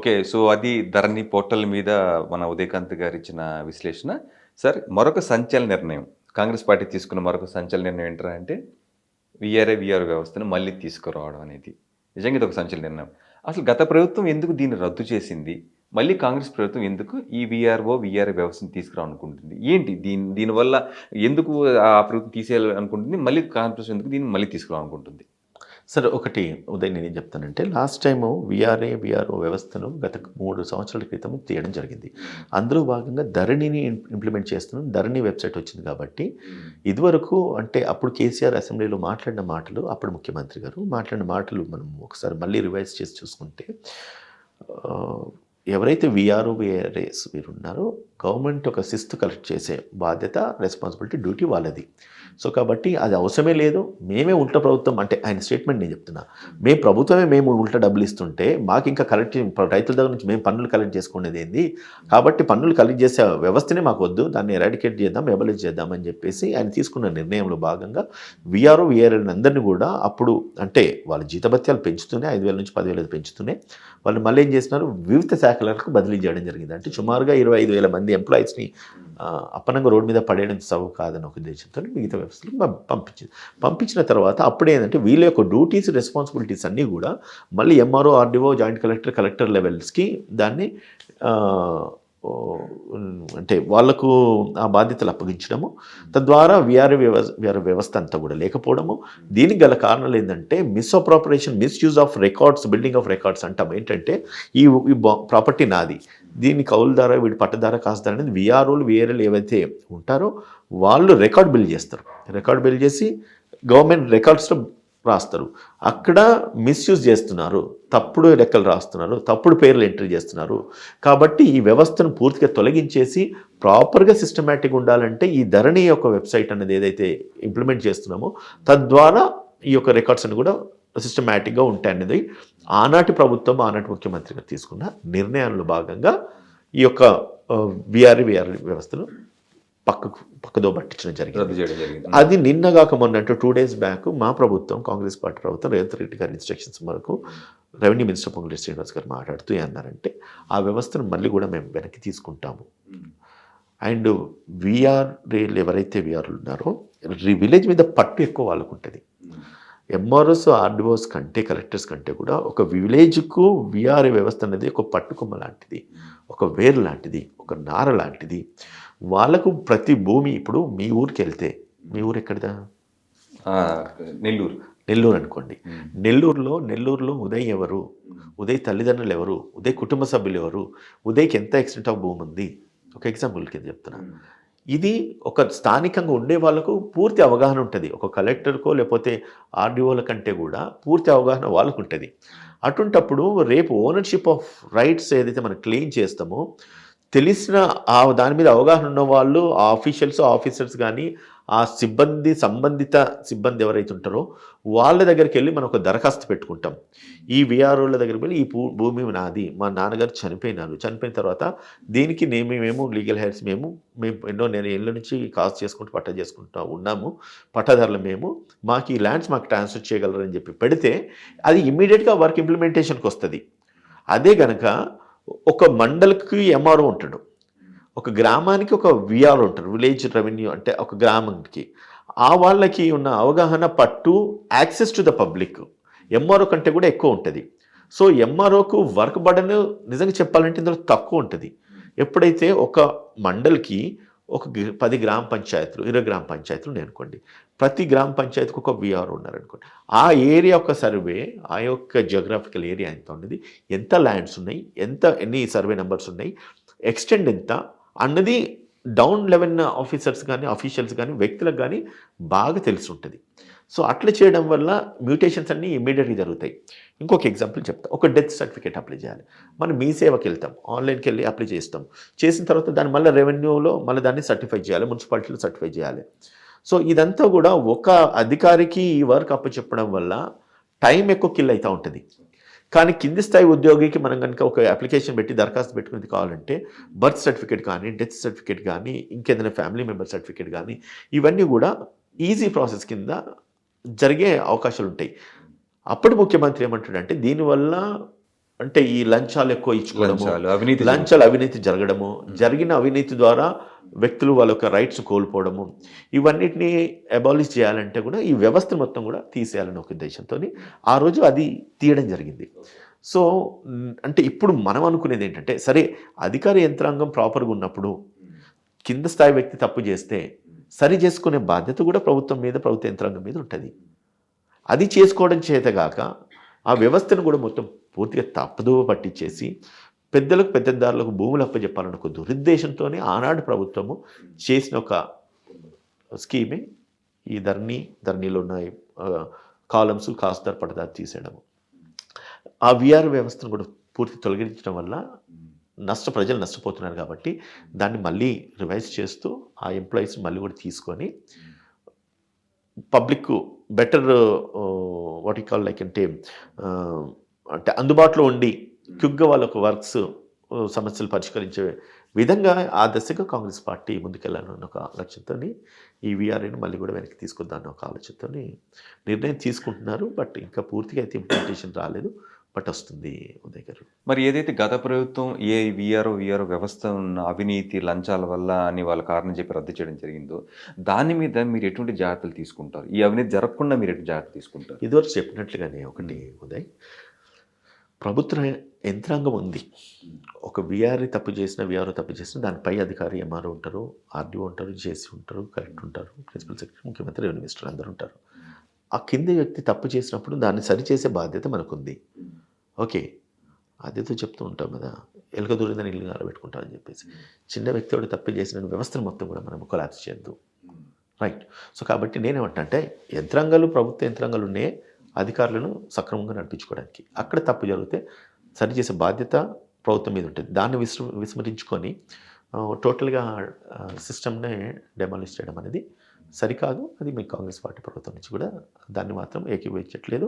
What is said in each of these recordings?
Okay. So, అది ధరణి portal మీద మన ఉదయకాంత్ గారిచ్చిన విశ్లేషణ. సార్ మరొక సంచలన నిర్ణయం. కాంగ్రెస్ పార్టీ తీసుకున్న మరొక సంచలన నిర్ణయం ఏంట్రా అంటే వీఆర్ఓ వ్యవస్థను మళ్ళీ తీసుకురావడం అనేది. నిజంగా ఇదొక సంచలన నిర్ణయం. అసలు గత ప్రభుత్వం ఎందుకు దీన్ని రద్దు చేసింది? మళ్ళీ కాంగ్రెస్ ప్రభుత్వం ఎందుకు ఈ వీఆర్ఓ వ్యవస్థను తీసుకురావాలనుకుంటుంది? ఏంటి దీనివల్ల ఎందుకు ఆ ప్రభుత్వం తీసేయాలనుకుంటుంది? మళ్ళీ కాంగ్రెస్ ఎందుకు దీన్ని మళ్ళీ తీసుకురావాలనుకుంటుంది? సరే ఒకటి ఉదయ్ నేనేం చెప్తానంటే లాస్ట్ టైము వీఆర్ఓ వ్యవస్థను గత 3 సంవత్సరాల క్రితం తీయడం జరిగింది. అందులో భాగంగా ధరణిని ఇంప్లిమెంట్ చేస్తున్నాం. ధరణి వెబ్సైట్ వచ్చింది కాబట్టి ఇదివరకు అంటే అప్పుడు కేసీఆర్ అసెంబ్లీలో మాట్లాడిన మాటలు, అప్పుడు ముఖ్యమంత్రి గారు మాట్లాడిన మాటలు మనం ఒకసారి మళ్ళీ రివైజ్ చేసి చూసుకుంటే ఎవరైతే వీఆర్ఏస్ వీరున్నారో గవర్నమెంట్ ఒక శిస్తు కలెక్ట్ చేసే బాధ్యత, రెస్పాన్సిబిలిటీ, డ్యూటీ వాళ్ళది. సో కాబట్టి అది అవసరమే లేదు. మేమే ఉల్టా ప్రభుత్వం అంటే ఆయన స్టేట్మెంట్ నేను చెప్తున్నా. మేము ఉల్టా డబ్బులు ఇస్తుంటే మాకు ఇంకా కలెక్ట్ రైతుల దగ్గర నుంచి మేము పన్నులు కలెక్ట్ చేసుకునేది ఏంది, కాబట్టి పన్నులు కలెక్ట్ చేసే వ్యవస్థనే మాకు వద్దు, దాన్ని ఎరాడికేట్ చేద్దాం, ఎబలిజ్ చేద్దామని చెప్పేసి ఆయన తీసుకున్న నిర్ణయంలో భాగంగా వీఆర్ఏని అందరినీ కూడా అప్పుడు అంటే వాళ్ళ జీతభత్యాలు పెంచుతూనే 5,000 నుంచి 10,000 పెంచుతూనే వాళ్ళు మళ్ళీ ఏం చేసినారు, వివిధ శాఖలకు బదిలీ చేయడం జరిగింది. అంటే సుమారుగా 25,000 మంది ఎంప్లాయీస్ని అప్పనంగా రోడ్డు మీద పడేయడం సబబు కాదని ఒక ఉద్దేశంతో మిగతా వ్యవస్థలకు పంపించిన తర్వాత అప్పుడేంటంటే వీళ్ళ యొక్క డ్యూటీస్, రెస్పాన్సిబిలిటీస్ అన్నీ కూడా మళ్ళీ ఎంఆర్ఓ, ఆర్డీఓ, జాయింట్ కలెక్టర్ లెవెల్స్కి దాన్ని అంటే వాళ్లకు ఆ బాధ్యతలు అప్పగించడము, తద్వారా వీఆర్ఓ వ్యవస్థ అంతా కూడా లేకపోవడము. దీనికి గల కారణాలు ఏంటంటే misuse of records, building of records అంటాం. ఏంటంటే ఈ ప్రాపర్టీ నాది, దీన్ని కౌలుదార, వీడి పట్టదార, కాసుదార అనేది వీఆర్ఓలు ఏవైతే ఉంటారో వాళ్ళు రికార్డ్ బిల్డ్ చేస్తారు. రికార్డ్ బిల్డ్ చేసి గవర్నమెంట్ రికార్డ్స్లో రాస్తారు. అక్కడ మిస్యూజ్ చేస్తున్నారు, తప్పుడు లెక్కలు రాస్తున్నారు, తప్పుడు పేర్లు ఎంట్రీ చేస్తున్నారు. కాబట్టి ఈ వ్యవస్థను పూర్తిగా తొలగించేసి ప్రాపర్గా సిస్టమేటిక్గా ఉండాలంటే ఈ ధరణి యొక్క వెబ్సైట్ అనేది ఏదైతే ఇంప్లిమెంట్ చేస్తున్నామో తద్వారా ఈ యొక్క రికార్డ్స్ అని కూడా సిస్టమేటిక్గా ఉంటాయనేది ఆనాటి ప్రభుత్వం, ఆనాటి ముఖ్యమంత్రి గారు తీసుకున్న నిర్ణయాల్లో భాగంగా ఈ యొక్క వీఆర్ఓ వ్యవస్థను పక్కదో పట్టించడం జరిగింది. అది నిన్నగాక మొన్నట్టు 2 days బ్యాక్ మా ప్రభుత్వం, కాంగ్రెస్ పార్టీ ప్రభుత్వం, రేవంత్ రెడ్డి గారి ఇన్స్ట్రక్షన్స్ వరకు రెవెన్యూ మినిస్టర్ పొంగులేటి శ్రీనివాస్ గారు మాట్లాడుతూ అన్నారంటే ఆ వ్యవస్థను మళ్ళీ కూడా మేము వెనక్కి తీసుకుంటాము. అండ్ వీఆర్ఏలు ఎవరైతే వీఆర్లు ఉన్నారో విలేజ్ మీద పట్టు ఎక్కువ వాళ్ళకు ఉంటుంది. ఎంఆర్ఓస్, ఆర్డీఓస్ కంటే, కలెక్టర్స్ కంటే కూడా ఒక విలేజ్కు వీఆర్ఏ వ్యవస్థ అనేది ఒక పట్టుకొమ్మ లాంటిది, ఒక వేరు లాంటిది, ఒక నార లాంటిది. వాళ్ళకు ప్రతి భూమి, ఇప్పుడు మీ ఊరికి వెళ్తే, మీ ఊరు ఎక్కడిదా? నెల్లూరు అనుకోండి. నెల్లూరులో ఉదయ్ ఎవరు, ఉదయ్ తల్లిదండ్రులు ఎవరు, ఉదయ్ కుటుంబ సభ్యులు ఎవరు, ఉదయ్కి ఎంత ఎక్స్టెంట్ ఆఫ్ భూమి ఉంది, ఒక ఎగ్జాంపుల్ కింద చెప్తున్నా. ఇది ఒక స్థానికంగా ఉండే వాళ్ళకు పూర్తి అవగాహన ఉంటుంది. ఒక కలెక్టర్కో లేకపోతే ఆర్డీఓల కంటే కూడా పూర్తి అవగాహన వాళ్ళకు ఉంటుంది. అటుంటప్పుడు రేపు ఓనర్షిప్ ఆఫ్ రైట్స్ ఏదైతే మనం క్లెయిమ్ చేస్తామో తెలిసిన దాని మీద అవగాహన ఉన్న వాళ్ళు, ఆ ఆఫీసర్స్ కానీ, ఆ సంబంధిత సిబ్బంది ఎవరైతే ఉంటారో వాళ్ళ దగ్గరికి వెళ్ళి మనం ఒక దరఖాస్తు పెట్టుకుంటాం. ఈ వీఆర్ఓల దగ్గరికి వెళ్ళి ఈ భూమి నాది, మా నాన్నగారు చనిపోయిన తర్వాత దీనికి మేము లీగల్ హెయిర్స్ మేము ఎన్నో ఏళ్ళ నుంచి కాస్ట్ చేసుకుంటూ పట్టా చేసుకుంటూ ఉన్నాము, పట్టాదారులు మాకు ఈ ల్యాండ్స్ మాకు ట్రాన్స్ఫర్ చేయగలరని చెప్పి పెడితే అది ఇమ్మీడియట్గా వర్క్ ఇంప్లిమెంటేషన్కి వస్తుంది. అదే గనక ఒక మండలికి ఎంఆర్ఓ ఉంటాడు, ఒక గ్రామానికి ఒక వీఆర్ఓ ఉంటారు, విలేజ్ రెవెన్యూ అంటే ఒక గ్రామానికి. ఆ వాళ్ళకి ఉన్న అవగాహన, పట్టు, access to the public MRO కంటే కూడా ఎక్కువ ఉంటుంది. సో ఎంఆర్ఓకు వర్క్ బర్డెన్ నిజంగా చెప్పాలంటే ఇందులో తక్కువ ఉంటుంది. ఎప్పుడైతే ఒక మండలికి ఒక 10 గ్రామ పంచాయతీలు, 20 గ్రామ పంచాయతీలు ఉన్నాయి అనుకోండి, ప్రతి గ్రామ పంచాయతీకి ఒక వీఆర్ఓ ఉన్నారనుకోండి. ఆ ఏరియా యొక్క సర్వే, ఆ యొక్క జియోగ్రాఫికల్ ఏరియా ఎంత ఉన్నది, ఎంత ల్యాండ్స్ ఉన్నాయి, ఎన్ని సర్వే నెంబర్స్ ఉన్నాయి, ఎక్స్టెండ్ ఎంత అన్నది డౌన్ లెవెల్ ఆఫీసర్స్ కానీ, అఫీషియల్స్ కానీ, వ్యక్తులకు కానీ బాగా తెలిసి ఉంటుంది. సో అట్లా చేయడం వల్ల మ్యూటేషన్స్ అన్నీ ఇమ్మీడియట్గా జరుగుతాయి. ఇంకొక ఎగ్జాంపుల్ చెప్తా. ఒక డెత్ సర్టిఫికేట్ అప్లై చేయాలి. మనం మీ సేవకి వెళ్తాం, ఆన్లైన్కి వెళ్ళి అప్లై చేస్తాం. చేసిన తర్వాత దాన్ని మళ్ళీ రెవెన్యూలో మళ్ళీ దాన్ని సర్టిఫై చేయాలి, మున్సిపాలిటీలో సర్టిఫై చేయాలి. సో ఇదంతా కూడా ఒక అధికారికి ఈ వర్క్ అప్పచెప్పడం వల్ల టైం ఎక్కువ కిల్ అవుతూ ఉంటుంది. కానీ కింది స్థాయి ఉద్యోగికి మనం కనుక ఒక అప్లికేషన్ పెట్టి దరఖాస్తు పెట్టుకునేది కావాలంటే బర్త్ సర్టిఫికేట్ కానీ, డెత్ సర్టిఫికేట్ కానీ, ఇంకేదైనా ఫ్యామిలీ మెంబర్ సర్టిఫికేట్ కానీ, ఇవన్నీ కూడా ఈజీ ప్రాసెస్ కింద జరిగే అవకాశాలు ఉంటాయి. అప్పుడు ముఖ్యమంత్రి ఏమంటాడంటే దీనివల్ల అంటే ఈ లంచాలు ఎక్కువ ఇచ్చుకోవడము, లంచాలు, అవినీతి లంచాలు అవినీతి జరగడము, జరిగిన అవినీతి ద్వారా వ్యక్తులు వాళ్ళ యొక్క రైట్స్ కోల్పోవడము, ఇవన్నిటిని అబాలిష్ చేయాలంటే కూడా ఈ వ్యవస్థ మొత్తం కూడా తీసేయాలని ఒక ఉద్దేశంతో ఆ రోజు అది తీయడం జరిగింది. సో అంటే ఇప్పుడు మనం అనుకునేది ఏంటంటే, సరే అధికార యంత్రాంగం ప్రాపర్గా ఉన్నప్పుడు కింద స్థాయి వ్యక్తి తప్పు చేస్తే సరి చేసుకునే బాధ్యత కూడా ప్రభుత్వం మీద, ప్రభుత్వ యంత్రాంగం మీద ఉంటుంది. అది చేసుకోవడం చేతగాక ఆ వ్యవస్థను కూడా మొత్తం పూర్తిగా తప్పుదోవ పట్టించేసి పెద్దలకు పెద్దదారులకు భూములు అప్పచెప్పాలన్న ఒక దురుద్దేశంతోనే ఆనాడు ప్రభుత్వము చేసిన ఒక స్కీమే ఈ ధరణిలో ఉన్న కాలమ్స్ కాస్త పడదారు తీసేయడము. ఆ విఆర్ వ్యవస్థను కూడా పూర్తి తొలగించడం వల్ల ప్రజలు నష్టపోతున్నారు కాబట్టి దాన్ని మళ్ళీ రివైజ్ చేస్తూ ఆ ఎంప్లాయీస్ మళ్ళీ కూడా తీసుకొని public better what you call like అంటే అందుబాటులో ఉండి క్విక్గా వాళ్ళకు వర్క్స్ సమస్యలు పరిష్కరించే విధంగా ఆ దశగా కాంగ్రెస్ పార్టీ ముందుకెళ్ళాలన్న ఒక లక్ష్యంతో ఈ వీఆర్ఏని మళ్ళీ కూడా వెనక్కి తీసుకొద్దామన్న ఒక ఆలోచనతో నిర్ణయం తీసుకుంటున్నారు. బట్ ఇంకా పూర్తిగా అయితే ఇంప్లిమెంటేషన్ రాలేదు, బట్ వస్తుంది ఉదయ్ గారు. మరి ఏదైతే గత ప్రభుత్వం ఏ వీఆర్ఓ వ్యవస్థ ఉన్న అవినీతి లంచాల వల్ల అని వాళ్ళ కారణం చెప్పి రద్దు చేయడం జరిగిందో దాని మీద మీరు ఎటువంటి జాగ్రత్తలు తీసుకుంటారు? ఈ అవినీతి జరగకుండా మీరు ఎటువంటి జాగ్రత్తలు తీసుకుంటారు? ఇదివరకు చెప్పినట్లుగానే ఒకటి ఉదయ్, ప్రభుత్వ యంత్రాంగం ఉంది. ఒక వీఆర్ఓ తప్పు చేసిన దానిపై అధికారి ఎంఆర్ఓ ఉంటారు, ఆర్డీఓ ఉంటారు, జేసీ ఉంటారు, కలెక్టర్ ఉంటారు, ప్రిన్సిపల్ సెక్రటరీ, ముఖ్యమంత్రి, రెవెన్యూ మినిస్టర్ అందరూ ఉంటారు. ఆ కింది వ్యక్తి తప్పు చేసినప్పుడు దాన్ని సరిచేసే బాధ్యత మనకుంది. ఓకే, అదేతో చెప్తూ ఉంటాం కదా, ఎలుక దూరిందని ఇల్లు ఆరబెట్టుకుంటామని చెప్పేసి. చిన్న వ్యక్తి వాడు తప్పు చేసిన వ్యవస్థను మొత్తం కూడా మనం కొలాప్స్ చేయొద్దు, రైట్? సో కాబట్టి నేనేమంటా అంటే యంత్రాంగాలు, ప్రభుత్వ యంత్రాంగాలు ఉన్నాయి అధికారులను సక్రమంగా నడిపించుకోవడానికి. అక్కడ తప్పు జరిగితే సరిచేసే బాధ్యత ప్రభుత్వం మీద ఉంటుంది. దాన్ని విస్మరించుకొని టోటల్గా సిస్టమ్నే డెమాలిష్ చేయడం అనేది సరికాదు. అది మీ కాంగ్రెస్ పార్టీ ప్రభుత్వం నుంచి కూడా దాన్ని మాత్రం ఏకీభవించట్లేదు.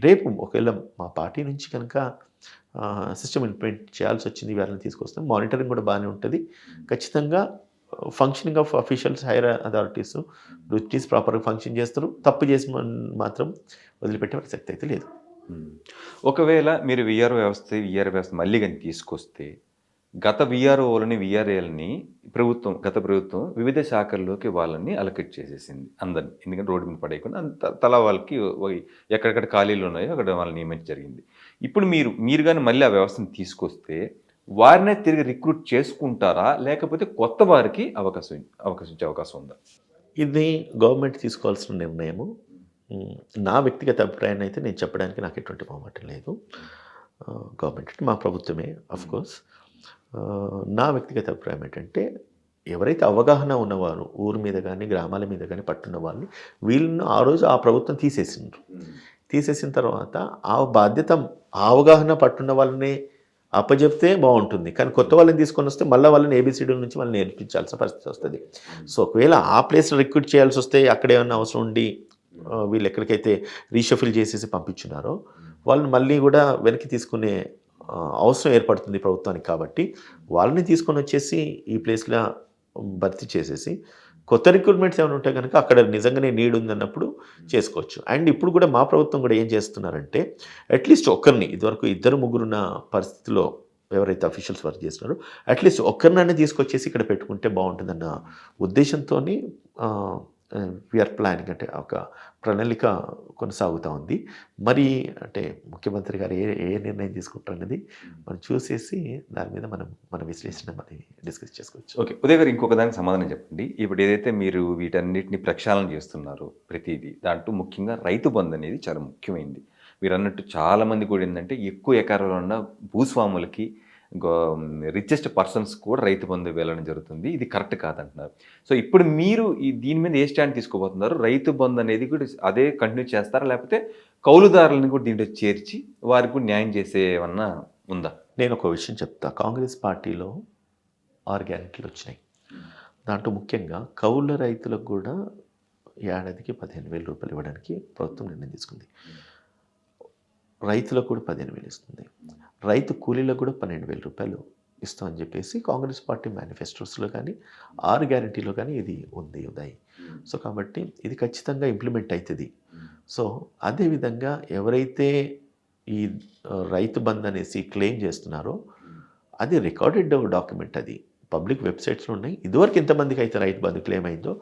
రేపు ఒకవేళ మా పార్టీ నుంచి కనుక సిస్టమ్ ఇంప్లిమెంట్ చేయాల్సి వచ్చింది, వారిని తీసుకొస్తాం. మానిటరింగ్ కూడా బాగానే ఉంటుంది. ఖచ్చితంగా functioning of officials, higher authorities duties ప్రాపర్గా ఫంక్షన్ చేస్తారు. తప్పు చేసి మాత్రం వదిలిపెట్టే ప్రసక్తి అయితే లేదు. ఒకవేళ మీరు వీఆర్ వ్యవస్థ మళ్ళీ కానీ తీసుకొస్తే గత వీఆర్ఓలని వీఆర్ఏలని గత ప్రభుత్వం వివిధ శాఖల్లోకి వాళ్ళని అలొకేట్ చేసేసింది అందరినీ. ఎందుకంటే రోడ్డు మీద పడేయకుండా తలా వాళ్ళకి ఎక్కడెక్కడ ఖాళీలు ఉన్నాయో అక్కడ వాళ్ళని నియమించడం జరిగింది. ఇప్పుడు మీరు కానీ మళ్ళీ ఆ వ్యవస్థను తీసుకొస్తే వారినే తిరిగి రిక్రూట్ చేసుకుంటారా, లేకపోతే కొత్త వారికి అవకాశించే అవకాశం ఉందా? ఇది గవర్నమెంట్ తీసుకోవాల్సిన నిర్ణయము. నా వ్యక్తిగత అభిప్రాయాన్ని అయితే నేను చెప్పడానికి నాకు ఎటువంటి మొహమాటం లేదు. గవర్నమెంట్ మా ప్రభుత్వమే అఫ్కోర్స్. నా వ్యక్తిగత అభిప్రాయం ఏంటంటే, ఎవరైతే అవగాహన ఉన్నవారు ఊరి మీద కానీ గ్రామాల మీద కానీ పట్టున్న వాళ్ళని వీళ్ళను ఆ రోజు ఆ ప్రభుత్వం తీసేసిన తర్వాత ఆ బాధ్యత అవగాహన పట్టున్న వాళ్ళని అప్పచెప్తే బాగుంటుంది. కానీ కొత్త వాళ్ళని తీసుకొని వస్తే మళ్ళీ వాళ్ళని ఏబిసిడీల నుంచి వాళ్ళని నేర్పించాల్సిన పరిస్థితి వస్తుంది. సో ఒకవేళ ఆ ప్లేస్లో రిక్రూట్ చేయాల్సి వస్తే అక్కడ ఏమన్నా అవసరం ఉండి వీళ్ళు ఎక్కడికైతే రీషఫిల్ చేసేసి పంపించున్నారో వాళ్ళని మళ్ళీ కూడా వెనక్కి తీసుకునే అవసరం ఏర్పడుతుంది ప్రభుత్వానికి. కాబట్టి వాళ్ళని తీసుకొని వచ్చేసి ఈ ప్లేస్లో భర్తీ చేసేసి కొత్త రిక్రూట్మెంట్స్ ఏమైనా ఉంటే కనుక అక్కడ నిజంగానే నీడ్ ఉందన్నప్పుడు చేసుకోవచ్చు. అండ్ ఇప్పుడు కూడా మా ప్రభుత్వం కూడా ఏం చేస్తున్నారంటే, అట్లీస్ట్ ఒక్కరిని, ఇదివరకు 2-3 ఉన్న పరిస్థితిలో ఎవరైతే అఫీషియల్స్ వర్క్ చేస్తున్నారో అట్లీస్ట్ ఒక్కరినైనా తీసుకొచ్చేసి ఇక్కడ పెట్టుకుంటే బాగుంటుందన్న ఉద్దేశంతో వీఆర్ ప్లానింగ్, అంటే ఒక ప్రణాళిక కొనసాగుతూ ఉంది. మరి అంటే ముఖ్యమంత్రి గారు ఏ నిర్ణయం తీసుకుంటారనేది మనం చూసేసి దాని మీద మన విశ్లేషణ మరి డిస్కస్ చేసుకోవచ్చు. ఓకే, ఉదయ్ గారు ఇంకొక దానికి సమాధానం చెప్పండి. ఇప్పుడు ఏదైతే మీరు వీటన్నిటిని ప్రక్షాళన చేస్తున్నారో ప్రతిదీ దాంట్లో ముఖ్యంగా రైతు బంధు అనేది చాలా ముఖ్యమైనది. మీరు అన్నట్టు చాలామంది కూడా ఏంటంటే ఎక్కువ ఎకరాలు ఉన్న భూస్వాములకి రిచెస్ట్ పర్సన్స్ కూడా రైతు బంధు వెళ్ళడం జరుగుతుంది. ఇది కరెక్ట్ కాదంటున్నారు. సో ఇప్పుడు మీరు దీని మీద ఏ స్టాండ్ తీసుకోబోతున్నారు? రైతు బంధు అనేది కూడా అదే కంటిన్యూ చేస్తారా, లేకపోతే కౌలుదారులను కూడా దీంట్లో చేర్చి వారికి కూడా న్యాయం చేసేవన్నా ఉందా? నేను ఒక విషయం చెప్తా. కాంగ్రెస్ పార్టీలో 6 గ్యారెంటీలు వచ్చినాయి. దాంట్లో ముఖ్యంగా కౌలు రైతులకు కూడా ఏడాదికి 15,000 రూపాయలు ఇవ్వడానికి ప్రభుత్వం నిర్ణయం తీసుకుంది. రైతులకు కూడా 15,000 ఇస్తుంది. రైతు కూలీలకు కూడా 12,000 రూపాయలు ఇస్తామని చెప్పేసి కాంగ్రెస్ పార్టీ మేనిఫెస్టోస్లో కానీ 6 గ్యారెంటీలో కానీ ఇది ఉంది ఉదయ్. సో కాబట్టి ఇది ఖచ్చితంగా ఇంప్లిమెంట్ అవుతుంది. సో అదేవిధంగా ఎవరైతే ఈ రైతు బంధు అనేసి క్లెయిమ్ చేస్తున్నారో అది రికార్డెడ్ డాక్యుమెంట్, అది పబ్లిక్ వెబ్సైట్స్లో ఉన్నాయి. ఇదివరకు ఎంతమందికి అయితే రైతు బంధు క్లెయిమ్ అయిందో,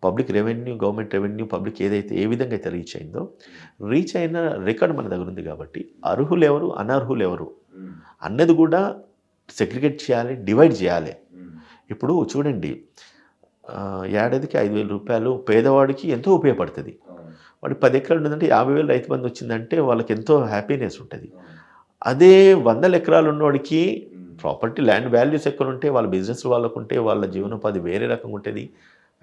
public revenue, government revenue, public ఏదైతే ఏ విధంగా అయితే రీచ్ అయిందో, రీచ్ అయిన రికార్డు మన దగ్గర ఉంది. కాబట్టి అర్హులు ఎవరు, అనర్హులు ఎవరు అన్నది కూడా సెగ్రిగేట్ చేయాలి, డివైడ్ చేయాలి. ఇప్పుడు చూడండి, ఏడాదికి 5,000 రూపాయలు పేదవాడికి ఎంతో ఉపయోగపడుతుంది. వాడికి 10 ఎకరాలు ఉందంటే 50,000 రైతు బంధు వచ్చిందంటే వాళ్ళకి ఎంతో హ్యాపీనెస్ ఉంటుంది. అదే 100 ఎకరాలు ఉన్నవాడికి ప్రాపర్టీ, ల్యాండ్ వాల్యూస్ ఎక్కువ ఉంటే, వాళ్ళ బిజినెస్ వాళ్ళకు ఉంటే, వాళ్ళ జీవనోపాధి వేరే రకంగా ఉంటుంది.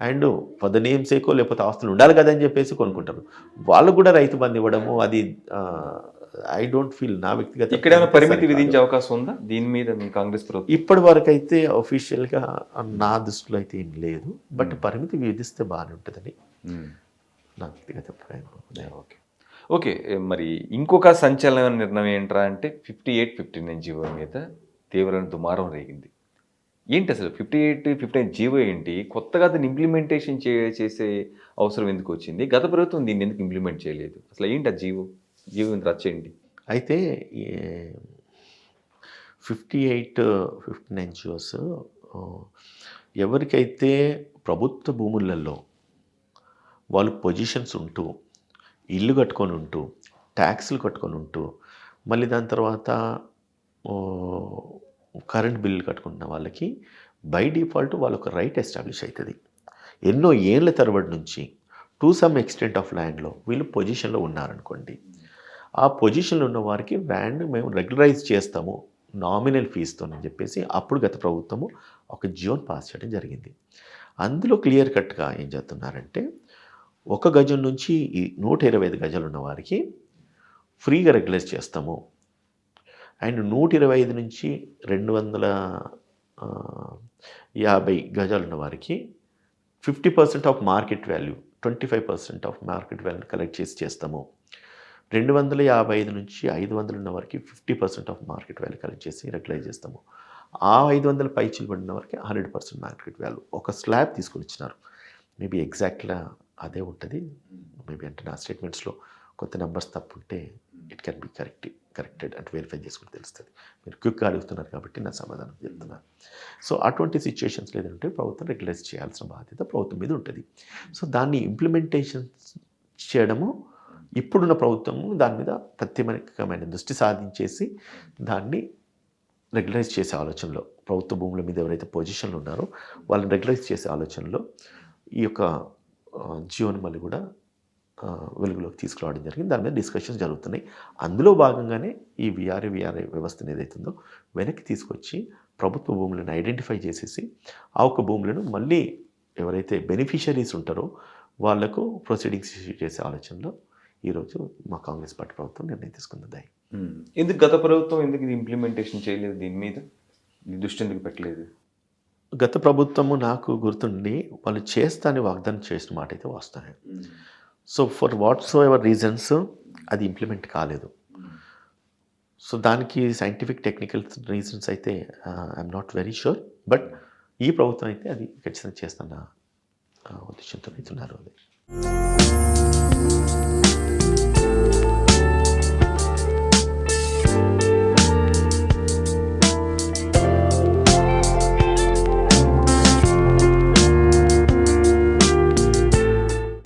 అండ్ పద నేమ్ సేకో లేకపోతే ఆస్తులు ఉండాలి కదా అని చెప్పేసి కొనుక్కుంటారు. వాళ్ళకు కూడా రైతు బంధు ఇవ్వడము, అది ఐ డోంట్ ఫీల్, నా వ్యక్తిగత ఇక్కడ ఏమైనా పరిమితి విధించే అవకాశం ఉందా దీని మీద మీ కాంగ్రెస్ ప్రభుత్వం? ఇప్పటి వరకు అయితే అఫీషియల్గా నా దృష్టిలో అయితే ఏం లేదు. బట్ పరిమితి విధిస్తే బాగానే ఉంటుందని నా వ్యక్తిగత అభిప్రాయం. ఓకే ఓకే మరి ఇంకొక సంచలన నిర్ణయం ఏంట్రా అంటే 58-59 జీవో మీద తీవ్రమైన దుమారం రేగింది. ఏంటి అసలు 58-59 జీవో ఏంటి? కొత్తగా దాన్ని ఇంప్లిమెంటేషన్ చేసే అవసరం ఎందుకు వచ్చింది? గత ప్రభుత్వం దీన్ని ఎందుకు ఇంప్లిమెంట్ చేయలేదు? అసలు ఏంటి ఆ జీవో రచ్చేయండి. అయితే 58-59 జీవోస్ ఎవరికైతే ప్రభుత్వ భూములలో వాళ్ళు పొజిషన్స్ ఉంటూ, ఇల్లు కట్టుకొని ఉంటూ, ట్యాక్స్లు కట్టుకొని ఉంటూ, మళ్ళీ దాని తర్వాత కరెంట్ బిల్లు కట్టుకుంటున్న వాళ్ళకి బై డిఫాల్ట్ వాళ్ళొక రైట్ ఎస్టాబ్లిష్ అవుతుంది. ఎన్నో ఏళ్ళ తరబడి నుంచి టు సమ్ ఎక్స్టెంట్ ఆఫ్ ల్యాండ్లో వీళ్ళు పొజిషన్లో ఉన్నారనుకోండి, ఆ పొజిషన్లో ఉన్న వారికి ల్యాండ్ మేము రెగ్యులరైజ్ చేస్తాము నామినల్ ఫీజుతో అని చెప్పేసి అప్పుడు గత ప్రభుత్వము ఒక జియోని పాస్ చేయడం జరిగింది. అందులో క్లియర్ కట్గా ఏం చేస్తున్నారంటే, 1 గజం నుంచి 125 గజాలు ఉన్న వారికి ఫ్రీగా రెగ్యులైజ్ చేస్తాము. అండ్ 125 నుంచి 250 గజాలు ఉన్న వారికి 50% of market value, 25% of market వాల్యూని కలెక్ట్ చేస్తాము. 255 నుంచి 500 ఉన్న వారికి 50% ఆఫ్ మార్కెట్ వాల్యూ కలెక్ట్ చేసి రెగ్యులైజ్ చేస్తాము. ఆ 500 పైచీలు పడిన వారికి 100% మార్కెట్ వాల్యూ ఒక స్లాబ్ తీసుకొని ఇచ్చినారు. మేబీ ఎగ్జాక్ట్గా అదే ఉంటుంది. మేబీ అంటే నా స్టేట్మెంట్స్లో కొత్త నెంబర్స్ తప్పు ఉంటే ఇట్ కెన్ బి కరెక్టెడ్ అంటే వెరిఫై చేసుకుంటే తెలుస్తుంది. మీరు క్విక్గా అడుగుతున్నారు కాబట్టి నా సమాధానం చెప్తున్నాను. సో అటువంటి సిచ్యువేషన్స్ లేదంటే ప్రభుత్వం రెగ్యులైజ్ చేయాల్సిన బాధ్యత ప్రభుత్వం మీద ఉంటుంది. సో దాన్ని ఇంప్లిమెంటేషన్ చేయడము ఇప్పుడున్న ప్రభుత్వం దాని మీద ప్రత్యేకమైన దృష్టి సాధించేసి దాన్ని రెగ్యులైజ్ చేసే ఆలోచనలో, ప్రభుత్వ భూముల మీద ఎవరైతే పొజిషన్లు ఉన్నారో వాళ్ళని రెగ్యులైజ్ చేసే ఆలోచనలో ఈ యొక్క జియోని మళ్ళీ కూడా వెలుగులోకి తీసుకురావడం జరిగింది. దాని మీద డిస్కషన్స్ జరుగుతున్నాయి. అందులో భాగంగానే ఈ విఆర్ఏ వ్యవస్థను ఏదైతుందో వెనక్కి తీసుకొచ్చి ప్రభుత్వ భూములను ఐడెంటిఫై చేసేసి ఆ ఒక్క భూములను మళ్ళీ ఎవరైతే బెనిఫిషరీస్ ఉంటారో వాళ్లకు ప్రొసీడింగ్స్ ఇష్యూ చేసే ఆలోచనలో ఈరోజు మా కాంగ్రెస్ పార్టీ ప్రభుత్వం నిర్ణయం తీసుకుంది. ఎందుకు గత ప్రభుత్వం ఎందుకు ఇది ఇంప్లిమెంటేషన్ చేయలేదు? దీని మీద దృష్టి ఎందుకు పెట్టలేదు? గత ప్రభుత్వము నాకు గుర్తుండి వాళ్ళు చేస్తానని వాగ్దానం చేసిన మాట అయితే వాస్తవమే. So for what's ever reasons అది ఇంప్లిమెంట్ కాలేదు. సో దానికి సైంటిఫిక్ టెక్నికల్ రీజన్స్ అయితే I'm not very sure. But ఈ ప్రభుత్వం అయితే అది ఖచ్చితంగా చేస్తున్న ఉద్దేశంతో అవుతున్నారు. అది